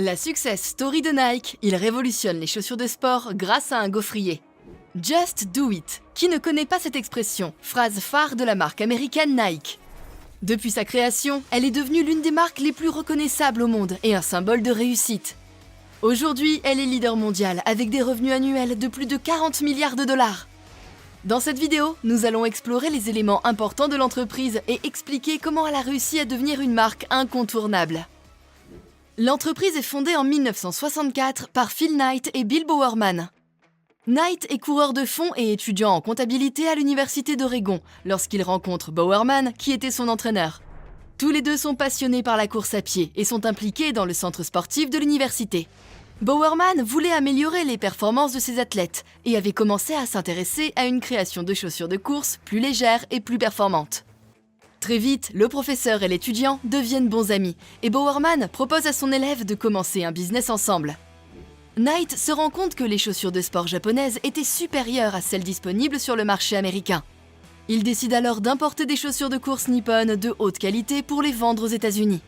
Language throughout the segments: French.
La success story de Nike, il révolutionne les chaussures de sport grâce à un gaufrier. Just do it. Qui ne connaît pas cette expression, phrase phare de la marque américaine Nike? Depuis sa création, elle est devenue l'une des marques les plus reconnaissables au monde et un symbole de réussite. Aujourd'hui, elle est leader mondial avec des revenus annuels de plus de 40 milliards de dollars. Dans cette vidéo, nous allons explorer les éléments importants de l'entreprise et expliquer comment elle a réussi à devenir une marque incontournable. L'entreprise est fondée en 1964 par Phil Knight et Bill Bowerman. Knight est coureur de fond et étudiant en comptabilité à l'université d'Oregon lorsqu'il rencontre Bowerman qui était son entraîneur. Tous les deux sont passionnés par la course à pied et sont impliqués dans le centre sportif de l'université. Bowerman voulait améliorer les performances de ses athlètes et avait commencé à s'intéresser à une création de chaussures de course plus légères et plus performantes. Très vite, le professeur et l'étudiant deviennent bons amis et Bowerman propose à son élève de commencer un business ensemble. Knight se rend compte que les chaussures de sport japonaises étaient supérieures à celles disponibles sur le marché américain. Il décide alors d'importer des chaussures de course nippones de haute qualité pour les vendre aux États-Unis.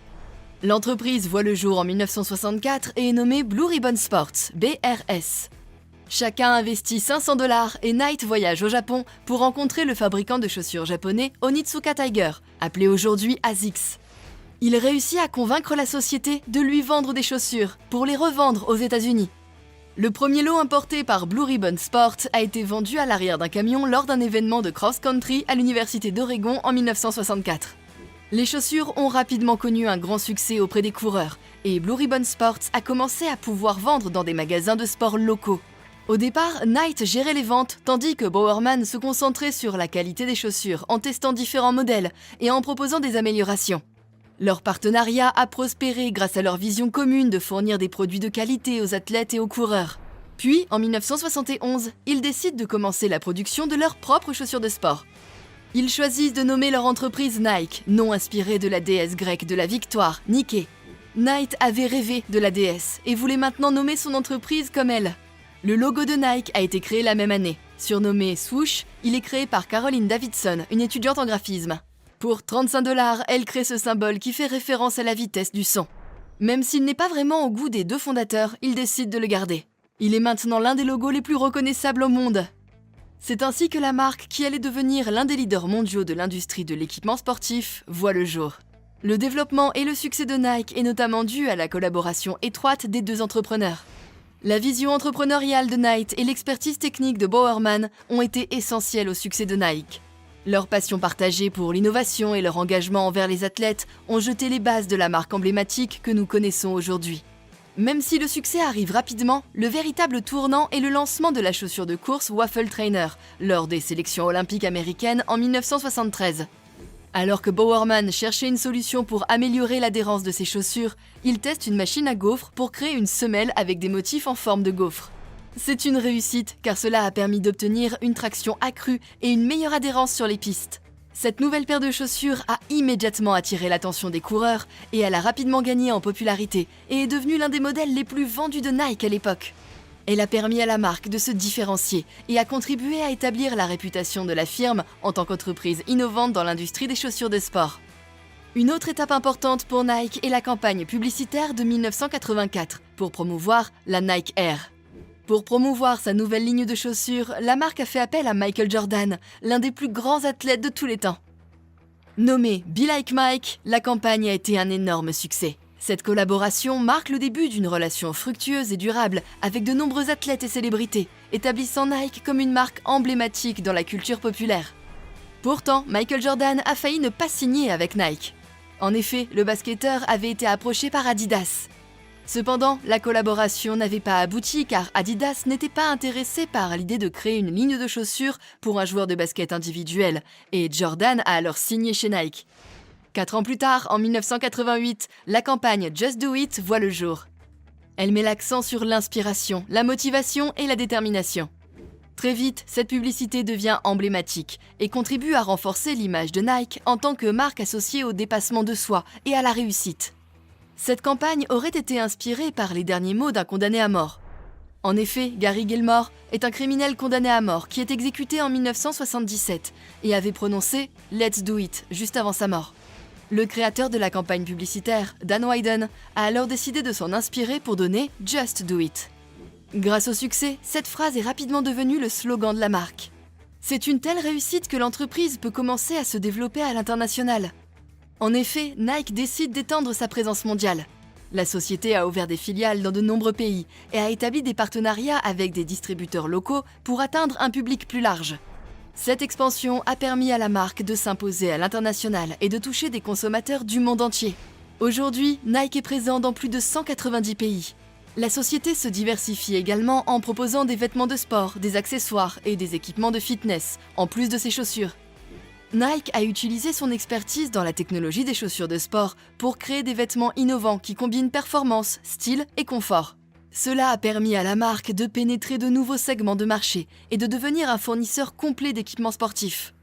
L'entreprise voit le jour en 1964 et est nommée Blue Ribbon Sports, BRS. Chacun investit $500 et Knight voyage au Japon pour rencontrer le fabricant de chaussures japonais Onitsuka Tiger, appelé aujourd'hui ASICS. Il réussit à convaincre la société de lui vendre des chaussures pour les revendre aux États-Unis. Le premier lot importé par Blue Ribbon Sport a été vendu à l'arrière d'un camion lors d'un événement de cross-country à l'université d'Oregon en 1964. Les chaussures ont rapidement connu un grand succès auprès des coureurs et Blue Ribbon Sports a commencé à pouvoir vendre dans des magasins de sport locaux. Au départ, Knight gérait les ventes, tandis que Bowerman se concentrait sur la qualité des chaussures en testant différents modèles et en proposant des améliorations. Leur partenariat a prospéré grâce à leur vision commune de fournir des produits de qualité aux athlètes et aux coureurs. Puis, en 1971, ils décident de commencer la production de leurs propres chaussures de sport. Ils choisissent de nommer leur entreprise Nike, nom inspiré de la déesse grecque de la victoire, Nike. Knight avait rêvé de la déesse et voulait maintenant nommer son entreprise comme elle. Le logo de Nike a été créé la même année. Surnommé Swoosh, il est créé par Caroline Davidson, une étudiante en graphisme. Pour $35, elle crée ce symbole qui fait référence à la vitesse du son. Même s'il n'est pas vraiment au goût des deux fondateurs, ils décident de le garder. Il est maintenant l'un des logos les plus reconnaissables au monde. C'est ainsi que la marque, qui allait devenir l'un des leaders mondiaux de l'industrie de l'équipement sportif, voit le jour. Le développement et le succès de Nike est notamment dû à la collaboration étroite des deux entrepreneurs. La vision entrepreneuriale de Knight et l'expertise technique de Bowerman ont été essentielles au succès de Nike. Leur passion partagée pour l'innovation et leur engagement envers les athlètes ont jeté les bases de la marque emblématique que nous connaissons aujourd'hui. Même si le succès arrive rapidement, le véritable tournant est le lancement de la chaussure de course Waffle Trainer lors des sélections olympiques américaines en 1973. Alors que Bowerman cherchait une solution pour améliorer l'adhérence de ses chaussures, il teste une machine à gaufres pour créer une semelle avec des motifs en forme de gaufre. C'est une réussite car cela a permis d'obtenir une traction accrue et une meilleure adhérence sur les pistes. Cette nouvelle paire de chaussures a immédiatement attiré l'attention des coureurs et elle a rapidement gagné en popularité et est devenue l'un des modèles les plus vendus de Nike à l'époque. Elle a permis à la marque de se différencier et a contribué à établir la réputation de la firme en tant qu'entreprise innovante dans l'industrie des chaussures de sport. Une autre étape importante pour Nike est la campagne publicitaire de 1984 pour promouvoir la Nike Air. Pour promouvoir sa nouvelle ligne de chaussures, la marque a fait appel à Michael Jordan, l'un des plus grands athlètes de tous les temps. Nommée Be Like Mike, la campagne a été un énorme succès. Cette collaboration marque le début d'une relation fructueuse et durable avec de nombreux athlètes et célébrités, établissant Nike comme une marque emblématique dans la culture populaire. Pourtant, Michael Jordan a failli ne pas signer avec Nike. En effet, le basketteur avait été approché par Adidas. Cependant, la collaboration n'avait pas abouti car Adidas n'était pas intéressé par l'idée de créer une ligne de chaussures pour un joueur de basket individuel, et Jordan a alors signé chez Nike. 4 ans plus tard, en 1988, la campagne Just Do It voit le jour. Elle met l'accent sur l'inspiration, la motivation et la détermination. Très vite, cette publicité devient emblématique et contribue à renforcer l'image de Nike en tant que marque associée au dépassement de soi et à la réussite. Cette campagne aurait été inspirée par les derniers mots d'un condamné à mort. En effet, Gary Gilmore est un criminel condamné à mort qui est exécuté en 1977 et avait prononcé « Let's do it » juste avant sa mort. Le créateur de la campagne publicitaire, Dan Wieden, a alors décidé de s'en inspirer pour donner « Just Do It ». Grâce au succès, cette phrase est rapidement devenue le slogan de la marque. C'est une telle réussite que l'entreprise peut commencer à se développer à l'international. En effet, Nike décide d'étendre sa présence mondiale. La société a ouvert des filiales dans de nombreux pays et a établi des partenariats avec des distributeurs locaux pour atteindre un public plus large. Cette expansion a permis à la marque de s'imposer à l'international et de toucher des consommateurs du monde entier. Aujourd'hui, Nike est présent dans plus de 190 pays. La société se diversifie également en proposant des vêtements de sport, des accessoires et des équipements de fitness, en plus de ses chaussures. Nike a utilisé son expertise dans la technologie des chaussures de sport pour créer des vêtements innovants qui combinent performance, style et confort. Cela a permis à la marque de pénétrer de nouveaux segments de marché et de devenir un fournisseur complet d'équipements sportifs.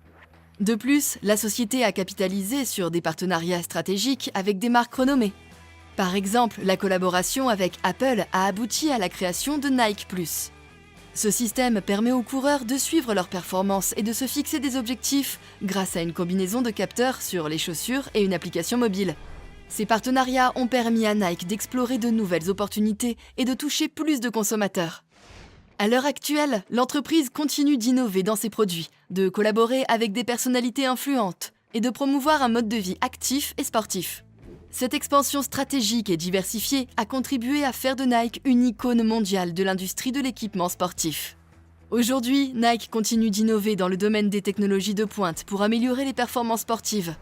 De plus, la société a capitalisé sur des partenariats stratégiques avec des marques renommées. Par exemple, la collaboration avec Apple a abouti à la création de Nike+. Ce système permet aux coureurs de suivre leurs performances et de se fixer des objectifs grâce à une combinaison de capteurs sur les chaussures et une application mobile. Ces partenariats ont permis à Nike d'explorer de nouvelles opportunités et de toucher plus de consommateurs. À l'heure actuelle, l'entreprise continue d'innover dans ses produits, de collaborer avec des personnalités influentes et de promouvoir un mode de vie actif et sportif. Cette expansion stratégique et diversifiée a contribué à faire de Nike une icône mondiale de l'industrie de l'équipement sportif. Aujourd'hui, Nike continue d'innover dans le domaine des technologies de pointe pour améliorer les performances sportives.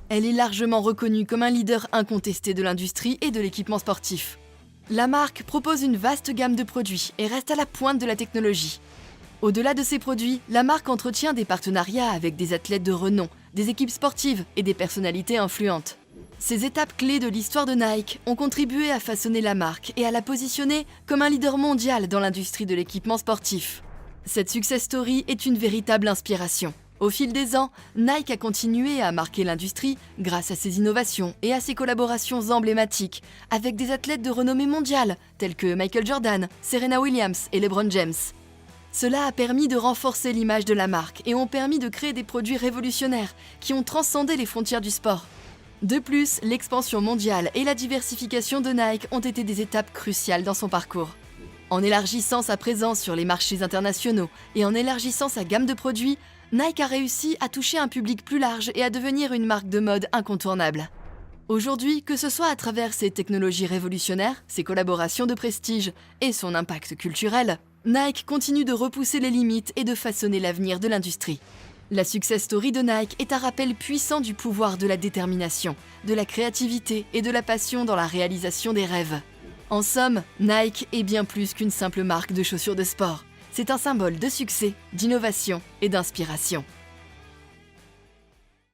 Elle est largement reconnue comme un leader incontesté de l'industrie et de l'équipement sportif. La marque propose une vaste gamme de produits et reste à la pointe de la technologie. Au-delà de ces produits, la marque entretient des partenariats avec des athlètes de renom, des équipes sportives et des personnalités influentes. Ces étapes clés de l'histoire de Nike ont contribué à façonner la marque et à la positionner comme un leader mondial dans l'industrie de l'équipement sportif. Cette success story est une véritable inspiration. Au fil des ans, Nike a continué à marquer l'industrie grâce à ses innovations et à ses collaborations emblématiques avec des athlètes de renommée mondiale tels que Michael Jordan, Serena Williams et LeBron James. Cela a permis de renforcer l'image de la marque et ont permis de créer des produits révolutionnaires qui ont transcendé les frontières du sport. De plus, l'expansion mondiale et la diversification de Nike ont été des étapes cruciales dans son parcours. En élargissant sa présence sur les marchés internationaux et en élargissant sa gamme de produits, Nike a réussi à toucher un public plus large et à devenir une marque de mode incontournable. Aujourd'hui, que ce soit à travers ses technologies révolutionnaires, ses collaborations de prestige et son impact culturel, Nike continue de repousser les limites et de façonner l'avenir de l'industrie. La success story de Nike est un rappel puissant du pouvoir de la détermination, de la créativité et de la passion dans la réalisation des rêves. En somme, Nike est bien plus qu'une simple marque de chaussures de sport. C'est un symbole de succès, d'innovation et d'inspiration.